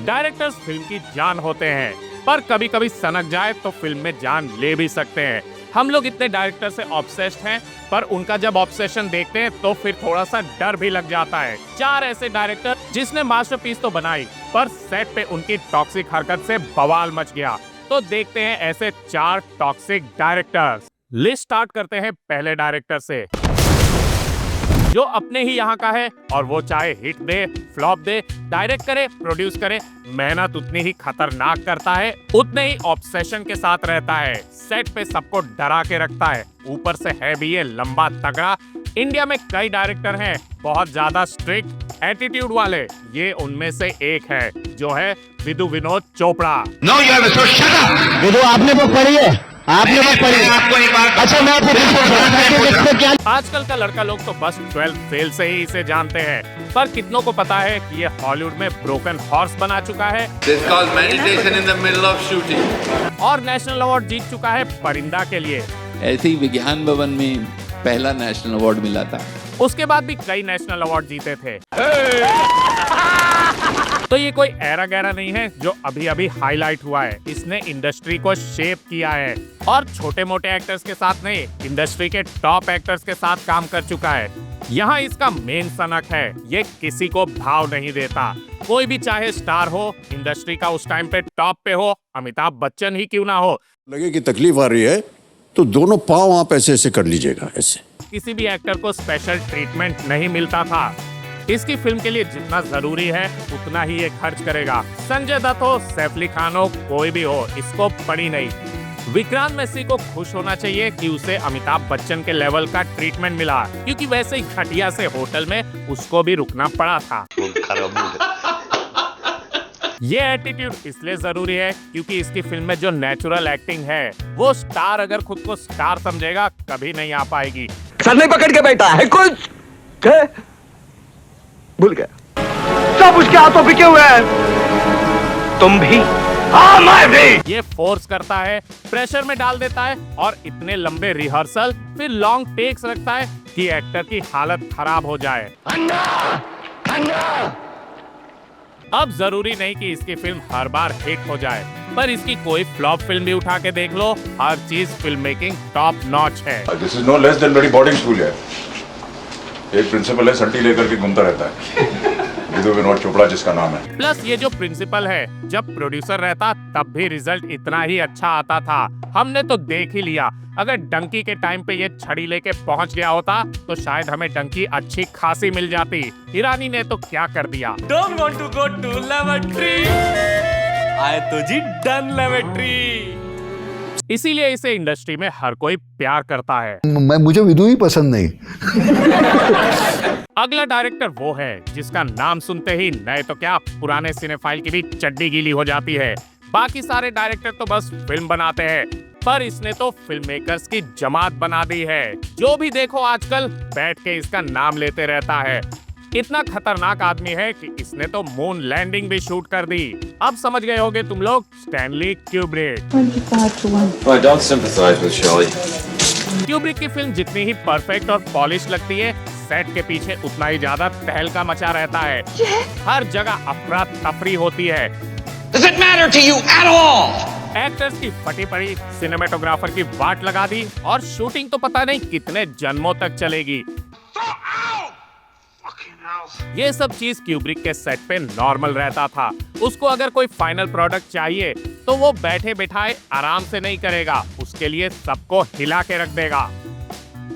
Directors film की जान होते हैं, पर कभी कभी सनक जाए तो फिल्म में जान ले भी सकते हैं। हम लोग इतने डायरेक्टर से ऑब्सेस्ड हैं, पर उनका जब ऑब्सेशन देखते हैं तो फिर थोड़ा सा डर भी लग जाता है। 4 ऐसे डायरेक्टर जिसने मास्टरपीस तो बनाई, पर सेट पे उनकी टॉक्सिक हरकत से बवाल मच गया। तो देखते हैं ऐसे 4 टॉक्सिक डायरेक्टर्स। लिस्ट स्टार्ट करते हैं पहले डायरेक्टर से, जो अपने ही यहाँ का है और वो चाहे हिट दे फ्लॉप दे, डायरेक्ट करे प्रोड्यूस करे, मेहनत उतनी ही खतरनाक करता है, उतने ही ऑब्सेशन के साथ रहता है, सेट पे सबको डरा के रखता है, ऊपर से है भी ये लंबा तगड़ा। इंडिया में कई डायरेक्टर हैं बहुत ज्यादा स्ट्रिक्ट एटीट्यूड वाले, ये उनमें से एक है, जो है विदु विनोद चोपड़ा। विदु आपने बुक पढ़ी है? आपने बुक पढ़ी है? आपको एक बात अच्छा मैं क्या आजकल का लड़का लोग तो बस 12th फेल से ही इसे जानते हैं, पर कितनों को पता है कि ये हॉलीवुड में ब्रोकन हॉर्स बना चुका है और नेशनल अवार्ड जीत चुका है परिंदा के लिए। ऐसे ही विज्ञान भवन में पहला नेशनल अवार्ड मिला था। उसके बाद भी कई नेशनल अवार्ड जीते थे। तो ये कोई ऐरा गैरा नहीं है जो अभी अभी हाईलाइट हुआ है, इसने इंडस्ट्री को शेप किया है और छोटे मोटे एक्टर्स के साथ नहीं, इंडस्ट्री के टॉप एक्टर्स के साथ काम कर चुका है। यहाँ इसका मेन सनक है, ये किसी को भाव नहीं देता, कोई भी चाहे स्टार हो, इंडस्ट्री का उस टाइम पे टॉप पे हो, अमिताभ बच्चन ही क्यों ना हो। लगे कि तकलीफ आ रही है तो दोनों पाँव आप ऐसे ऐसे कर लीजिएगा, ऐसे। किसी भी एक्टर को स्पेशल ट्रीटमेंट नहीं मिलता था। इसकी फिल्म के लिए जितना जरूरी है उतना ही ये खर्च करेगा। संजय दत्त हो, सैफ अली खान हो, कोई भी हो, इसको पड़ी नहीं। विक्रांत मैसी को खुश होना चाहिए कि उसे अमिताभ बच्चन के लेवल का ट्रीटमेंट मिला, क्योंकि वैसे ही घटिया से होटल में उसको भी रुकना पड़ा था। ये एटीट्यूड इसलिए जरूरी है क्योंकि इसकी फिल्म में जो नेचुरल एक्टिंग है, वो स्टार अगर खुद को स्टार समझेगा कभी नहीं आ पाएगी। सर नहीं पकड़ के बैठा है कुछ भूल गया, सब उसके हाथों बिके हुए हैं। तुम भी हाँ मैं भी। ये फोर्स करता है, प्रेशर में डाल देता है और इतने लंबे रिहर्सल फिर लॉन्ग टेक्स रखता है कि एक्टर की हालत खराब हो जाए। अब जरूरी नहीं कि इसकी फिल्म हर बार हिट हो जाए, पर इसकी कोई फ्लॉप फिल्म भी उठा के देख लो, हर चीज फिल्म मेकिंग टॉप नॉच है। This is no less than बड़ी बोर्डिंग स्कूल है। एक प्रिंसिपल है, संटी लेकर के घूमता रहता है, विदु विनोद चोपड़ा जिसका नाम है। प्लस ये जो प्रिंसिपल है, जब प्रोड्यूसर रहता तब भी रिजल्ट इतना ही अच्छा आता था। हमने तो देख ही लिया, अगर डंकी के टाइम पे ये छड़ी लेके पहुंच गया होता तो शायद हमें डंकी अच्छी खासी मिल जाती। ईरानी ने तो क्या कर दिया। Don't want to go to lavatory? आए तो जी डन lavatory। इसीलिए इसे इंडस्ट्री में हर कोई प्यार करता है। मुझे विदु ही पसंद नहीं। अगला डायरेक्टर वो है जिसका नाम सुनते ही नए तो क्या पुराने सिनेफाइल की भी चड्डी गीली हो जाती है। बाकी सारे डायरेक्टर तो बस फिल्म बनाते हैं, पर इसने तो फिल्म मेकर्स की जमात बना दी है। जो भी देखो आजकल बैठ के इसका नाम लेते रहता है। इतना खतरनाक आदमी है कि इसने तो मून लैंडिंग भी शूट कर दी। अब समझ गए होगे तुम लोग, स्टैनली क्यूब्रिक। क्यूब्रिक की फिल्म जितनी ही परफेक्ट और पॉलिश लगती है, सेट के पीछे उतना ही ज्यादा तहलका मचा रहता है। हर जगह अफरा तफरी होती है। Does it matter to you at all? Actors की फटी पड़ी, सिनेमेटोग्राफर की वाट लगा दी और शूटिंग तो पता नहीं कितने जन्मों तक चलेगी। ये सब चीज क्यूब्रिक के सेट पे नॉर्मल रहता था। उसको अगर कोई फाइनल प्रोडक्ट चाहिए तो वो बैठे बिठाए आराम से नहीं करेगा, उसके लिए सबको हिला के रख देगा।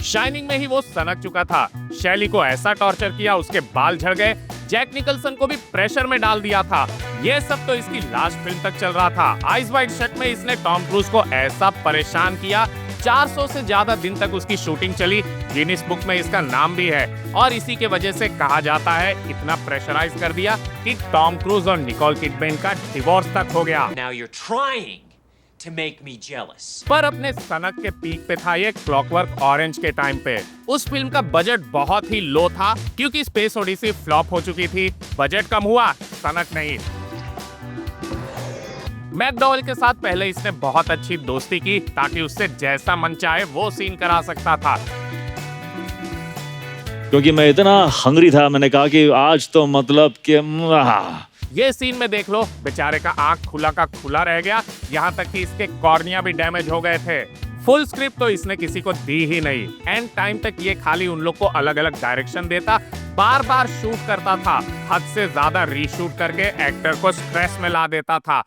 शाइनिंग में ही वो सनक चुका था, शैली को ऐसा टॉर्चर किया उसके बाल झड़ गए, जैक निकलसन को भी प्रेशर में डाल दिया था। ये सब तो इसकी लास्ट फिल्म तक चल रहा था। आइस वाइट शट में इसने टॉम क्रूज को ऐसा परेशान किया, 400 से ज्यादा दिन तक उसकी शूटिंग चली। गिनीज बुक में इसका नाम भी है और इसी के वजह से कहा जाता है इतना प्रेशराइज कर दिया कि टॉम क्रूज और निकोल किडमैन का डिवोर्स तक हो गया। Now you're trying to make me jealous. पर अपने सनक के पीक पे था ये क्लॉकवर्क ऑरेंज के टाइम पे। उस फिल्म का बजट बहुत ही लो था क्योंकि स्पेस ओडिसी फ्लॉप हो चुकी थी। बजट कम हुआ, सनक नहीं। मैकडॉवेल के साथ पहले इसने बहुत अच्छी दोस्ती की ताकि उससे जैसा मन चाहे वो सीन करा सकता था। क्योंकि मैं इतना हंग्री था, मैंने कहा कि आज तो मतलब कि ये सीन में देख लो, बेचारे का आंख खुला का खुला रह गया, यहाँ तक कि इसके कॉर्निया भी डैमेज हो गए थे। फुल स्क्रिप्ट तो इसने किसी को दी ही नहीं। एंड टाइम तक ये खाली उन लोग को अलग अलग डायरेक्शन देता, बार बार शूट करता था, हद से ज्यादा रीशूट करके एक्टर को स्ट्रेस में ला देता था।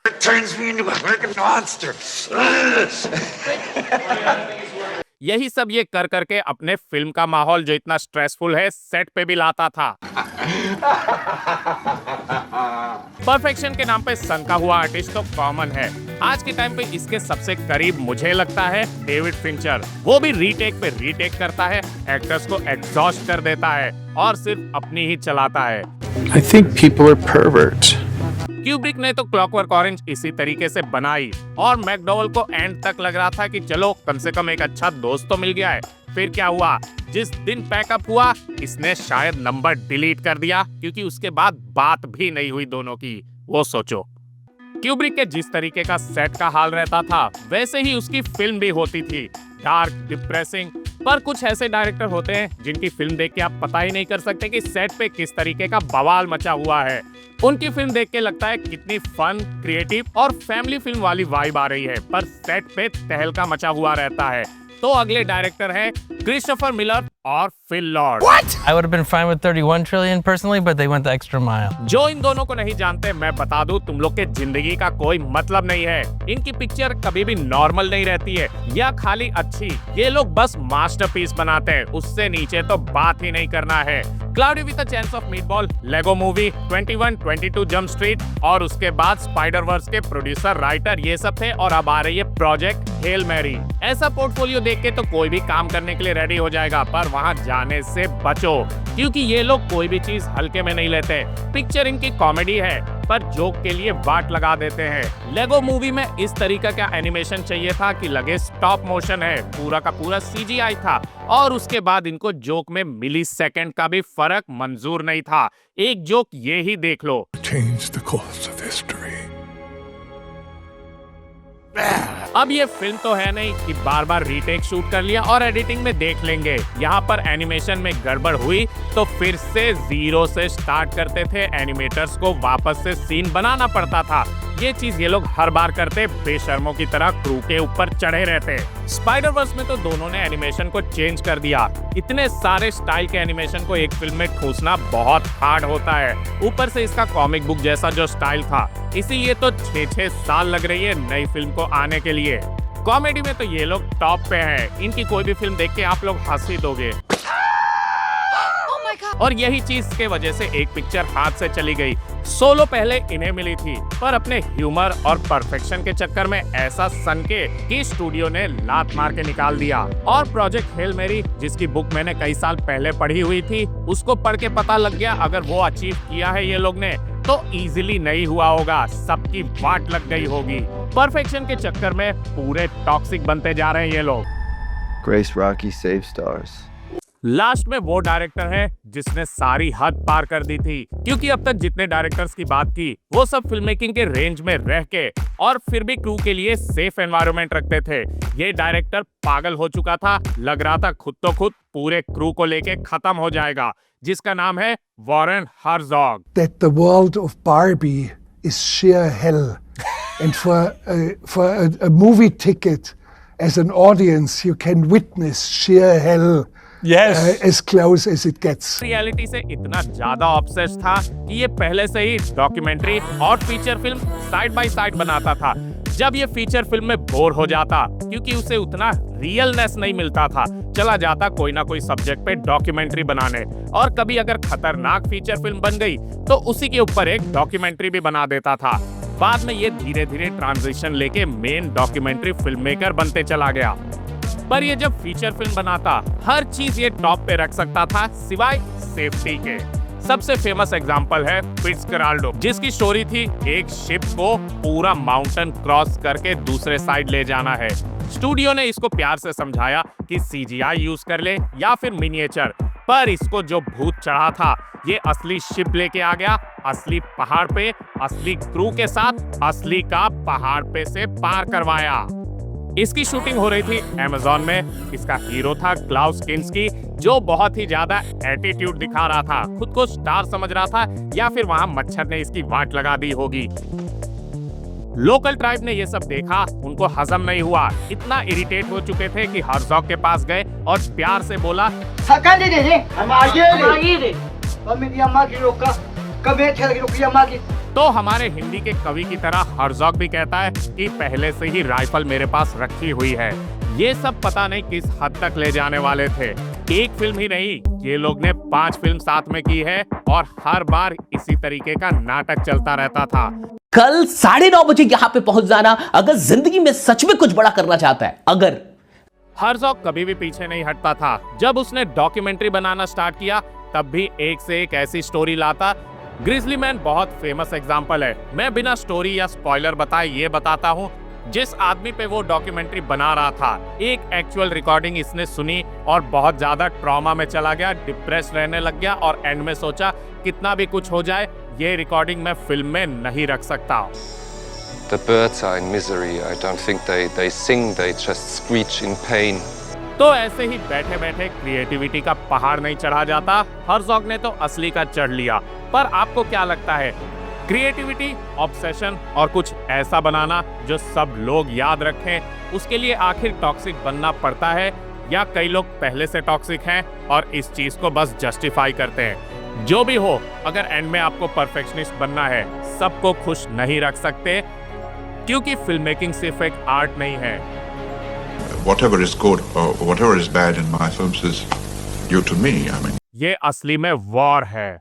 यही सब ये कर करके अपने फिल्म का माहौल जो इतना स्ट्रेसफुल है सेट पे भी लाता था। परफेक्शन के नाम पे सनका हुआ आर्टिस्ट तो कॉमन है। आज के टाइम पे इसके सबसे करीब मुझे लगता है डेविड फिंचर। वो भी रीटेक पे रीटेक करता है, एक्टर्स को एग्जॉस्ट कर देता है और सिर्फ अपनी ही चलाता है। I think people are perverts. Kubrick ने तो क्लॉकवर्क ऑरेंज इसी तरीके से बनाई और मैकडोवेल को एंड तक लग रहा था कि चलो कम से कम एक अच्छा दोस्त तो मिल गया है। फिर क्या हुआ, जिस दिन पैकअप हुआ इसने शायद नंबर डिलीट कर दिया, क्योंकि उसके बाद बात भी नहीं हुई दोनों की। वो सोचो, क्यूब्रिक के जिस तरीके का सेट का हाल रहता था वैसे ही उसकी फिल्म भी होती थी, डार्क, डिप्रेसिंग। पर कुछ ऐसे डायरेक्टर होते हैं जिनकी फिल्म देख के आप पता ही नहीं कर सकते कि सेट पे किस तरीके का बवाल मचा हुआ है। उनकी फिल्म देख के लगता है कितनी फन, क्रिएटिव और फैमिली फिल्म वाली वाइब आ रही है, पर सेट पे तहलका मचा हुआ रहता है। तो अगले डायरेक्टर हैं क्रिस्टोफर मिलर और Phil Lord. I would have been fine with 31 trillion personally, but they went the extra mile. जो इन दोनों को नहीं जानते, मैं बता दूं, तुम लोग के जिंदगी का कोई मतलब नहीं है। इनकी पिक्चर कभी भी नॉर्मल नहीं रहती है या खाली अच्छी। ये लोग बस मास्टरपीस बनाते हैं, उससे नीचे तो बात ही नहीं करना है। Cloudy with a chance of meatball, Lego movie, 21, 22 jump street और उसके बाद स्पाइडर वर्स के प्रोड्यूसर, राइटर, ये सब थे। और अब आ रही है प्रोजेक्ट हेल मैरी। ऐसा पोर्टफोलियो देख के तो कोई भी काम करने के लिए रेडी हो जाएगा, पर वहां जाने से बचो, क्योंकि ये लोग कोई भी चीज हल्के में नहीं लेते। पिक्चर इनकी कॉमेडी है, पर जोक के लिए वाट लगा देते हैं। लेगो मूवी में इस तरीका का एनिमेशन चाहिए था कि लगे स्टॉप मोशन है, पूरा का पूरा CGI था। और उसके बाद इनको जोक में मिली सेकंड का भी फर्क मंजूर नहीं था। एक जोक ये ही देख लो। Change the course of history. अब ये फिल्म तो है नहीं कि बार बार रीटेक शूट कर लिया और एडिटिंग में देख लेंगे। यहाँ पर एनिमेशन में गड़बड़ हुई तो फिर से जीरो से स्टार्ट करते थे, एनिमेटर्स को वापस से सीन बनाना पड़ता था। ये चीज ये लोग हर बार करते, बेशर्मों की तरह क्रू के ऊपर चढ़े रहते। स्पाइडर वर्स में तो दोनों ने एनिमेशन को चेंज कर दिया। इतने सारे स्टाइल के एनिमेशन को एक फिल्म में ठूसना बहुत हार्ड होता है। ऊपर से इसका कॉमिक बुक जैसा जो स्टाइल था, इसीलिए तो 6-6 साल लग रही है नई फिल्म को आने के लिए। कॉमेडी में तो ये लोग टॉप पे हैं। इनकी कोई भी फिल्म देख के आप लोग हंस ही दोगे। और यही चीज के वजह से एक पिक्चर हाथ से चली गई। सोलो पहले इन्हें मिली थी, पर अपने ह्यूमर और परफेक्शन के चक्कर में ऐसा सनके कि स्टूडियो ने लात मार के निकाल दिया। और प्रोजेक्ट हेल मैरी, जिसकी बुक मैंने कई साल पहले पढ़ी हुई थी, उसको पढ़ के पता लग गया अगर वो अचीव किया है ये लोग ने तो इजीली नहीं हुआ होगा, सबकी वाट लग गई होगी। परफेक्शन के चक्कर में पूरे टॉक्सिक बनते जा रहे हैं ये लोग। Grace Rocky save stars. Last में वो डायरेक्टर है जिसने सारी हद पार कर दी थी, क्योंकि अब तक जितने डायरेक्टर्स की बात की वो सब फिल्म मेकिंग के रेंज में रह के और फिर भी क्रू के लिए सेफ एनवायरनमेंट रखते थे। ये डायरेक्टर पागल हो चुका था, लग रहा था खुद तो खुद पूरे क्रू को लेके खत्म हो जाएगा, जिसका नाम है Warren हर्ज़ॉग। That the world of Barbie is sheer hell, and for a movie ticket as an audience you can witness sheer hell. Yes. As close as it gets. Reality से इतना ज्यादा ऑब्सेस्ड था कि ये पहले से ही डॉक्यूमेंट्री और feature film side by side बनाता था। जब ये फीचर फिल्म में बोर हो जाता, क्योंकि उसे उतना रियलनेस नहीं मिलता था, चला जाता कोई ना कोई सब्जेक्ट पे डॉक्यूमेंट्री बनाने। और कभी अगर खतरनाक फीचर फिल्म बन गई तो उसी के ऊपर एक डॉक्यूमेंट्री भी बना देता था। बाद में ये धीरे धीरे ट्रांजिशन लेके मेन डॉक्यूमेंट्री फिल्म मेकर बनते चला गया। पर ये जब फीचर फिल्म बनाता, हर चीज ये टॉप पे रख सकता था सिवाय सेफ्टी के। सबसे फेमस एग्जांपल है फिट्जजेराल्ड, जिसकी स्टोरी थी एक शिप को पूरा माउंटेन क्रॉस करके दूसरे साइड ले जाना है। स्टूडियो ने इसको प्यार से समझाया कि CGI यूज कर ले या फिर मिनिएचर, पर इसको जो भूत चढ़ा था, ये असली शिप लेके आ गया, असली पहाड़ पे, असली क्रू के साथ, असली का पहाड़ पे से पार करवाया। इसकी शूटिंग हो रही थी अमेज़न में। इसका हीरो था क्लाउस किन्स्की, जो बहुत ही ज्यादा एटीट्यूड दिखा रहा था, खुद को स्टार समझ रहा था, या फिर वहां मच्छर ने इसकी वाट लगा दी होगी। लोकल ट्राइब ने ये सब देखा, उनको हजम नहीं हुआ, इतना इरिटेट हो चुके थे कि हर्जॉग के पास गए और प्यार से बोला, तो हमारे हिंदी के कवि की तरह हर्जॉग भी कहता है कि पहले से ही राइफल मेरे पास रखी हुई है। ये सब पता नहीं किस हद तक ले जाने वाले थे। एक फिल्म ही नहीं, ये लोग ने 5 फिल्म साथ में की है और हर बार इसी तरीके का नाटक चलता रहता था। कल 9:30 बजे यहाँ पे पहुंच जाना अगर जिंदगी में सच में कुछ बड़ा करना चाहता है। अगर हर्जॉग कभी भी पीछे नहीं हटता था। जब उसने डॉक्यूमेंट्री बनाना स्टार्ट किया, तब भी एक से एक ऐसी स्टोरी लाता। ग्रिजली मैन बहुत फेमस एग्जांपल है। मैं बिना स्टोरी या स्पॉइलर बताए ये बताता हूँ, जिस आदमी पे वो डॉक्यूमेंट्री बना रहा था, एक एक्चुअल रिकॉर्डिंग इसने सुनी और बहुत ज्यादा ट्रॉमा में चला गया, डिप्रेस रहने लग गया और एंड में सोचा कितना भी कुछ हो जाए, ये रिकॉर्डिंग मैं फिल्म में नहीं रख सकता। The birds are in misery. I don't think they sing, they just screech in pain. तो ऐसे ही बैठे बैठे क्रिएटिविटी का पहाड़ नहीं चढ़ा जाता। हर्जॉग ने तो असली का चढ़ लिया। पर आपको क्या लगता है, क्रिएटिविटी, ऑब्सेशन और कुछ ऐसा बनाना जो सब लोग याद रखें, उसके लिए आखिर टॉक्सिक बनना पड़ता है, या कई लोग पहले से टॉक्सिक हैं और इस चीज को बस जस्टिफाई करते हैं? जो भी हो, अगर एंड में आपको परफेक्शनिस्ट बनना है, सबको खुश नहीं रख सकते, क्योंकि फिल्म मेकिंग सिर्फ एक आर्ट नहीं है। Whatever is good or whatever is bad in my films is due to me. I mean, ये असली में वॉर है।